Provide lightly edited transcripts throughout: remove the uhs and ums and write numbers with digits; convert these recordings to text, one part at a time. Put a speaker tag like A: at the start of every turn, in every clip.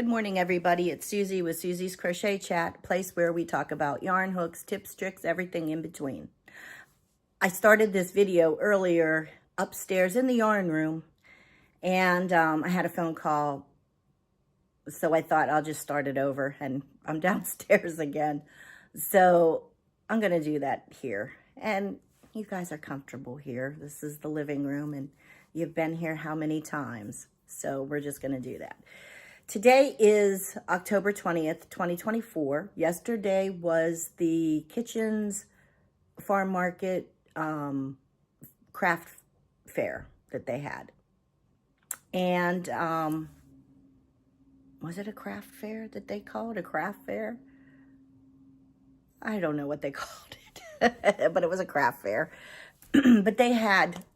A: Good morning, everybody. It's Susie with Susie's Crochet Chat, a place where we talk about yarn, hooks, tips, tricks, everything in between. I started this video earlier upstairs in the yarn room, and I had a phone call, so I thought I'll just start it over, and I'm downstairs again. So I'm going to do that here. And you guys are comfortable here. This is the living room, and you've been here how many times? So we're just going to do that. Today is October 20th, 2024. Yesterday was the Kitchens Farm Market craft fair that they had. And was it a craft fair that they called? A craft fair? I don't know what they called it, but it was a craft fair. But they had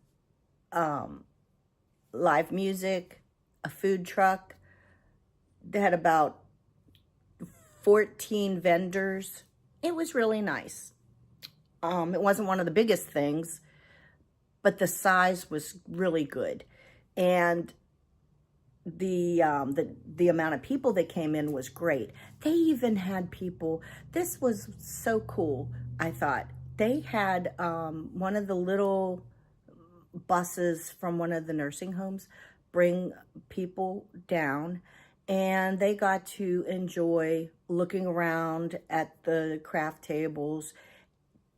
A: live music, a food truck. They had about 14 vendors. It was really nice. It wasn't one of the biggest things, but the size was really good. And the amount of people that came in was great. They even had people, this was so cool, I thought. They had one of the little buses from one of the nursing homes bring people down, and they got to enjoy looking around at the craft tables,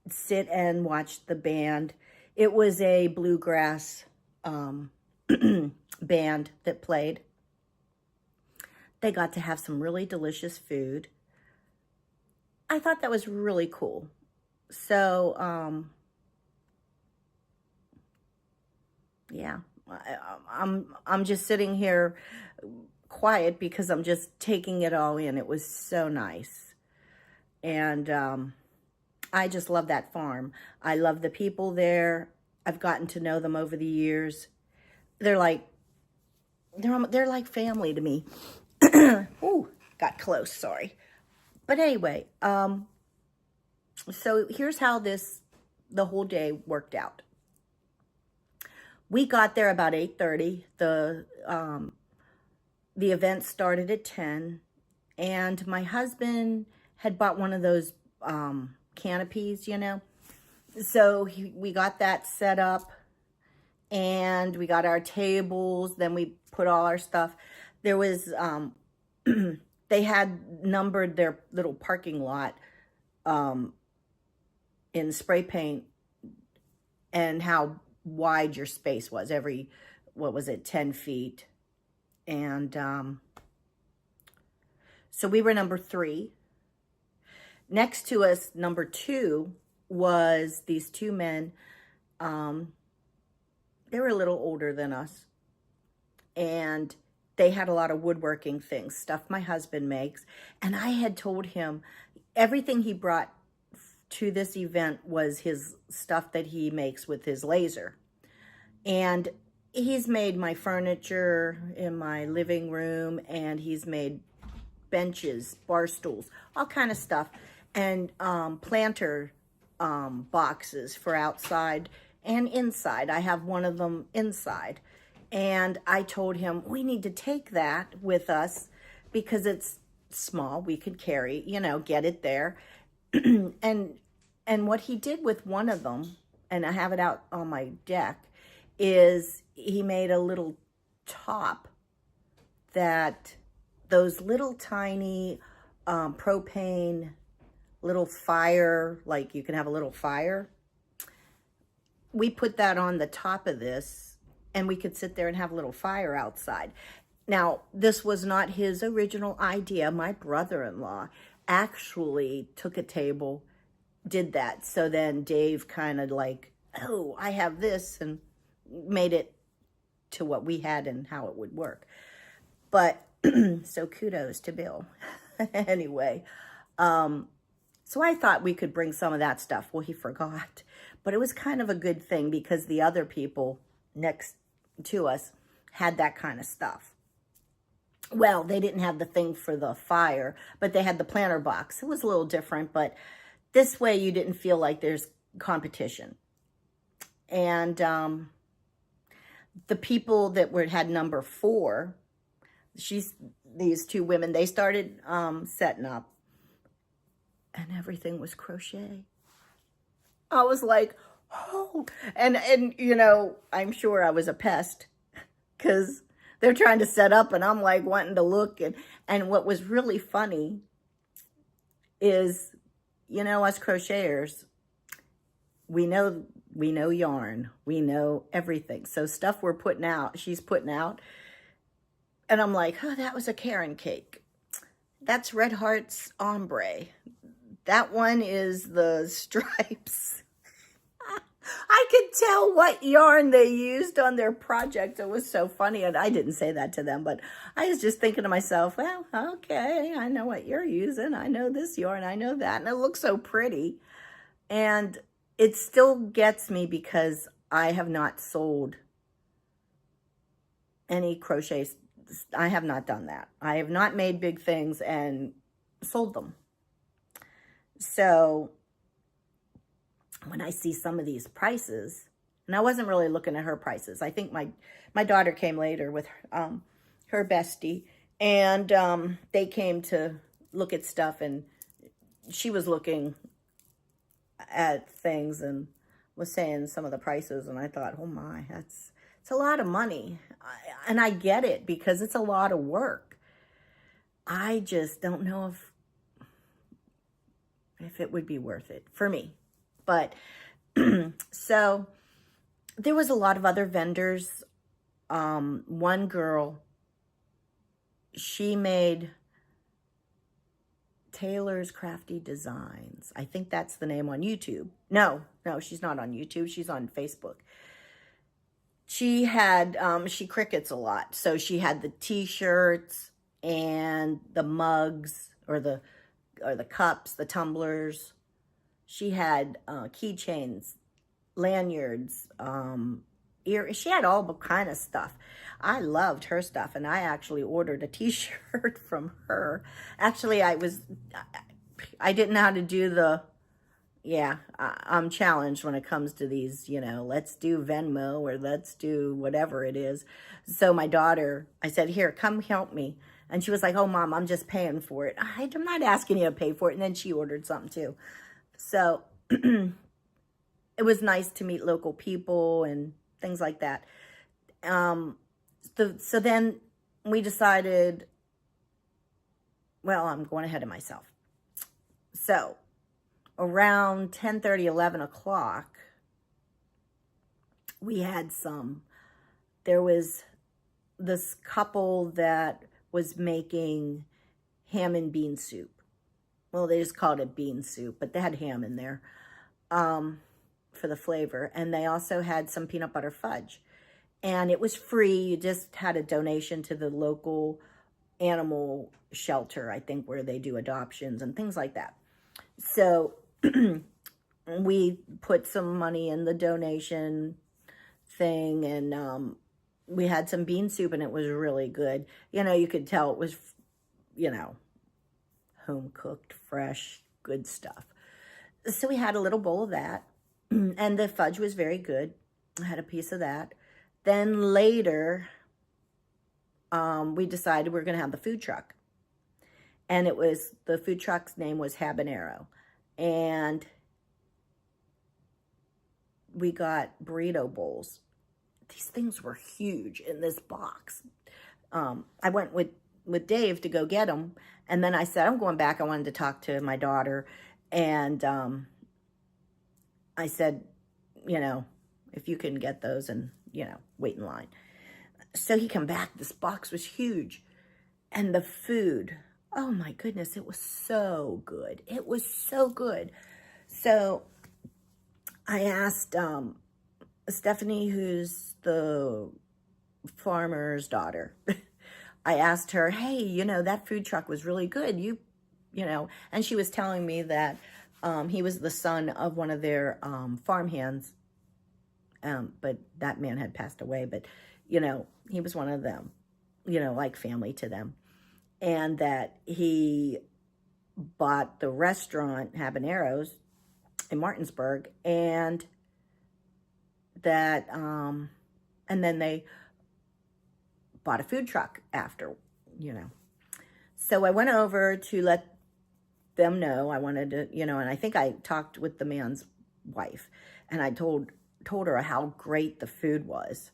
A: sit and watch the band. It was a bluegrass band that played. They got to have some really delicious food. I thought that was really cool. So, yeah, I'm just sitting here quiet because I'm just taking it all in. It was so nice. And I just love that farm. I love the people there. I've gotten to know them over the years. They're like family to me. Ooh, got close, sorry. But anyway, so here's how the whole day worked out. We got there about 8:30. The event started at 10, and my husband had bought one of those canopies, you know. So we got that set up, and we got our tables. Then we put all our stuff. There was, they had numbered their little parking lot in spray paint and how wide your space was. Every, what was it, 10 feet. And so we were number 3. Next to us, number 2, was these two men. They were a little older than us. And they had a lot of woodworking things, stuff my husband makes. And I had told him everything he brought to this event was his stuff that he makes with his laser. And he's made my furniture in my living room, and he's made benches, bar stools, all kind of stuff, and planter boxes for outside and inside. I have one of them inside. And I told him, we need to take that with us because it's small. We could carry, you know, get it there. And what he did with one of them, and I have it out on my deck, is he made a little top that those little tiny propane little fire, like you can have a little fire. We put that on the top of this, and we could sit there and have a little fire outside. Now, this was not his original idea. My brother-in-law actually took a table, did that. So then Dave kind of like, oh, I have this, and made it to what we had and how it would work. But so kudos to Bill. Anyway, so I thought we could bring some of that stuff. Well, he forgot. But it was kind of a good thing because the other people next to us had that kind of stuff. Well, they didn't have the thing for the fire, but they had the planter box. It was a little different, but this way you didn't feel like there's competition. And the people that had number 4, these two women, they started setting up, and everything was crochet. I was like, oh, and you know, I'm sure I was a pest because they're trying to set up and I'm like wanting to look. And what was really funny is, you know, us crocheters, we know yarn, we know everything. So stuff we're putting out, she's putting out, and I'm like, oh, that was a Karen cake. That's Red Heart's ombre. That one is the stripes. I could tell what yarn they used on their project. It was so funny. And I didn't say that to them, but I was just thinking to myself, well, okay, I know what you're using. I know this yarn. I know that. And it looks so pretty. And it still gets me because I have not sold any crochet. I have not done that. I have not made big things and sold them. So when I see some of these prices, and I wasn't really looking at her prices. I think my daughter came later with her bestie, and they came to look at stuff, and she was looking at things and was saying some of the prices, and I thought, oh my, it's a lot of money. And I get it because it's a lot of work. I just don't know if it would be worth it for me. But so there was a lot of other vendors. One girl, she made Taylor's Crafty Designs. I think that's the name on YouTube. No, she's not on YouTube. She's on Facebook. She had, she crickets a lot. So she had the t-shirts and the mugs or the cups, the tumblers. She had keychains, lanyards, she had all kind of stuff. I loved her stuff, and I actually ordered a t-shirt from her. Actually, I didn't know how to do I'm challenged when it comes to these, you know, let's do Venmo or let's do whatever it is. So my daughter, I said, here, come help me. And she was like, oh, Mom, I'm just paying for it. I'm not asking you to pay for it. And then she ordered something too. So it was nice to meet local people and things like that. So then we decided, well, I'm going ahead of myself. So around 10:30, 11 o'clock, there was this couple that was making ham and bean soup. Well, they just called it bean soup, but they had ham in there for the flavor. And they also had some peanut butter fudge. And it was free. You just had a donation to the local animal shelter, I think, where they do adoptions and things like that. So we put some money in the donation thing, and we had some bean soup, and it was really good. You know, you could tell it was, you know, home-cooked, fresh, good stuff. So we had a little bowl of that, and the fudge was very good. I had a piece of that. Then later, we decided we were going to have the food truck. And the food truck's name was Habanero. And we got burrito bowls. These things were huge in this box. I went with Dave to go get them. And then I said, I'm going back. I wanted to talk to my daughter. And I said, you know, if you can get those and, you know, wait in line. So he come back. This box was huge. And the food, oh my goodness, it was so good. It was so good. So I asked Stephanie, who's the farmer's daughter, I asked her, hey, you know, that food truck was really good. You know, and she was telling me that he was the son of one of their farmhands. But that man had passed away. But, you know, he was one of them, you know, like family to them. And that he bought the restaurant Habaneros in Martinsburg, and that, and then they bought a food truck after, you know. So I went over to let them know I wanted to, and I think I talked with the man's wife, and I told her how great the food was.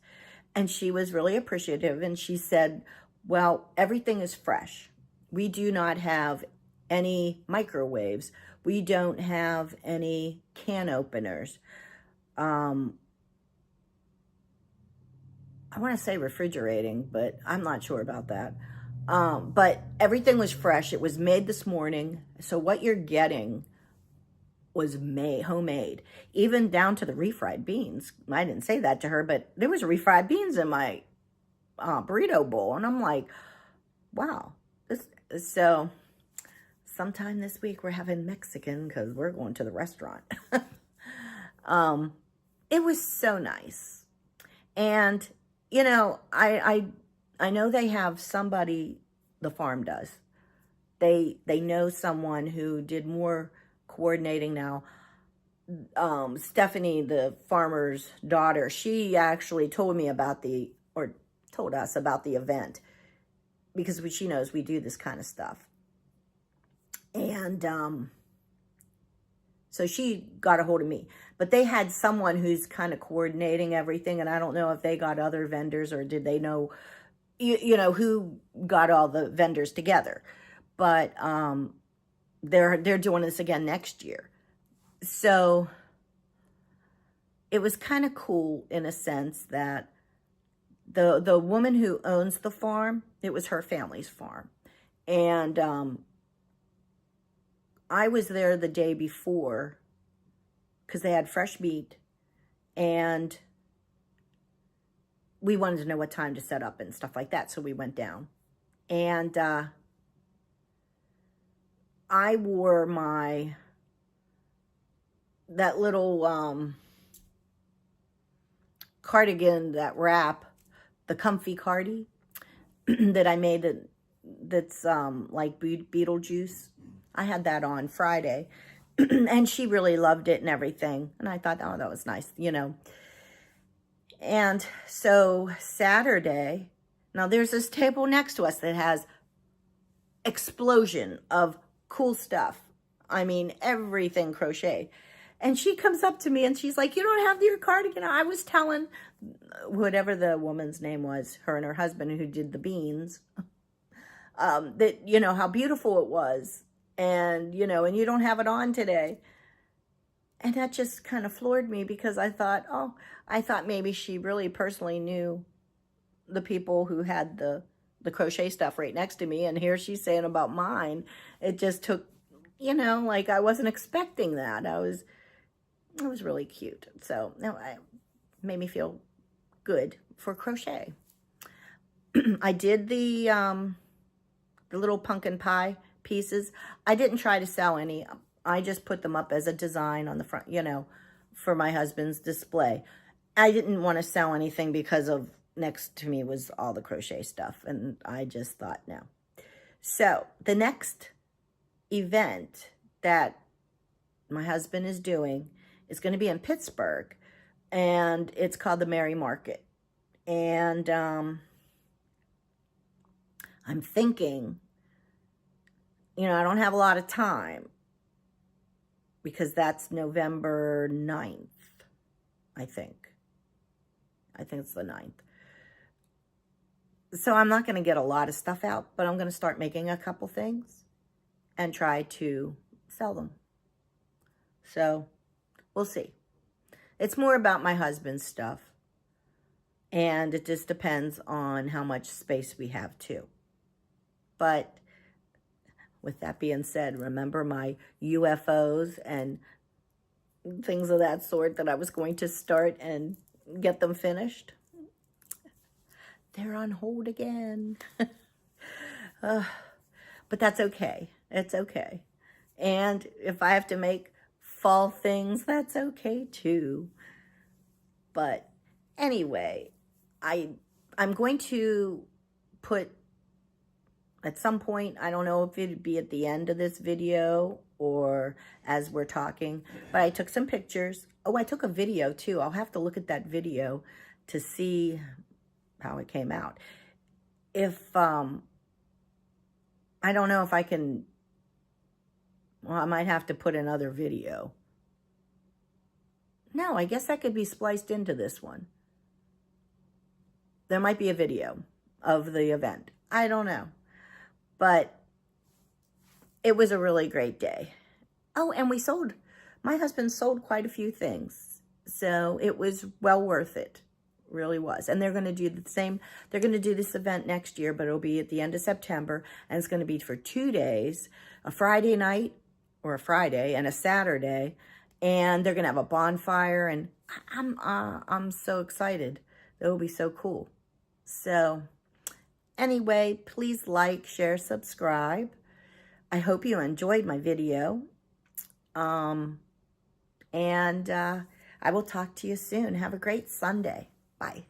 A: And she was really appreciative, and she said, well, everything is fresh. We do not have any microwaves. We don't have any can openers. I want to say refrigerating, but I'm not sure about that. But everything was fresh. It was made this morning. So what you're getting was homemade, even down to the refried beans. I didn't say that to her, but there was refried beans in my burrito bowl. And I'm like, wow. So sometime this week we're having Mexican because we're going to the restaurant. It was so nice. And, I know they have somebody, the farm does. They know someone who did more coordinating now. Stephanie, the farmer's daughter, she actually told us about the event because she knows we do this kind of stuff. And so she got a hold of me. But they had someone who's kind of coordinating everything, and I don't know if they got other vendors or did they know, who got all the vendors together. But they're doing this again next year. So it was kind of cool in a sense that the woman who owns the farm, it was her family's farm. And I was there the day before because they had fresh meat, and we wanted to know what time to set up and stuff like that, so we went down. And I wore that little cardigan, that wrap, the comfy cardi that I made that's like Beetlejuice. I had that on Friday, and she really loved it and everything. And I thought, oh, that was nice, And so Saturday, now there's this table next to us that has explosion of cool stuff. I mean, everything crochet. And she comes up to me and she's like, you don't have your cardigan. I was telling whatever the woman's name was, her and her husband who did the beans, that, how beautiful it was. And, and you don't have it on today. And that just kind of floored me because I thought maybe she really personally knew the people who had the crochet stuff right next to me. And here she's saying about mine. It just took, like I wasn't expecting that. It was really cute. So it made me feel good for crochet. I did the little pumpkin pie pieces. I didn't try to sell any. I just put them up as a design on the front, for my husband's display. I didn't want to sell anything because of next to me was all the crochet stuff. And I just thought, no. So the next event that my husband is doing is going to be in Pittsburgh. And it's called the Merry Market. And I'm thinking, I don't have a lot of time because that's November 9th, I think. I think it's the 9th. So I'm not going to get a lot of stuff out, but I'm going to start making a couple things and try to sell them. So we'll see. It's more about my husband's stuff. And it just depends on how much space we have too. But with that being said, remember my UFOs and things of that sort that I was going to start and get them finished? They're on hold again. But that's okay. It's okay. And if I have to make fall things, that's okay too. But anyway, I'm going to put at some point, I don't know if it'd be at the end of this video or as we're talking, but I took some pictures. Oh, I took a video too. I'll have to look at that video to see how it came out. If I don't know if I can, well, I might have to put another video. No, I guess that could be spliced into this one. There might be a video of the event. I don't know. But it was a really great day. Oh, and my husband sold quite a few things. So it was well worth it. Really was. And they're going to do the same. They're going to do this event next year, but it'll be at the end of September. And it's going to be for 2 days, a Friday night or a Friday and a Saturday. And they're going to have a bonfire. And I'm so excited. That will be so cool. So anyway, please like, share, subscribe. I hope you enjoyed my video. I will talk to you soon. Have a great Sunday. Bye.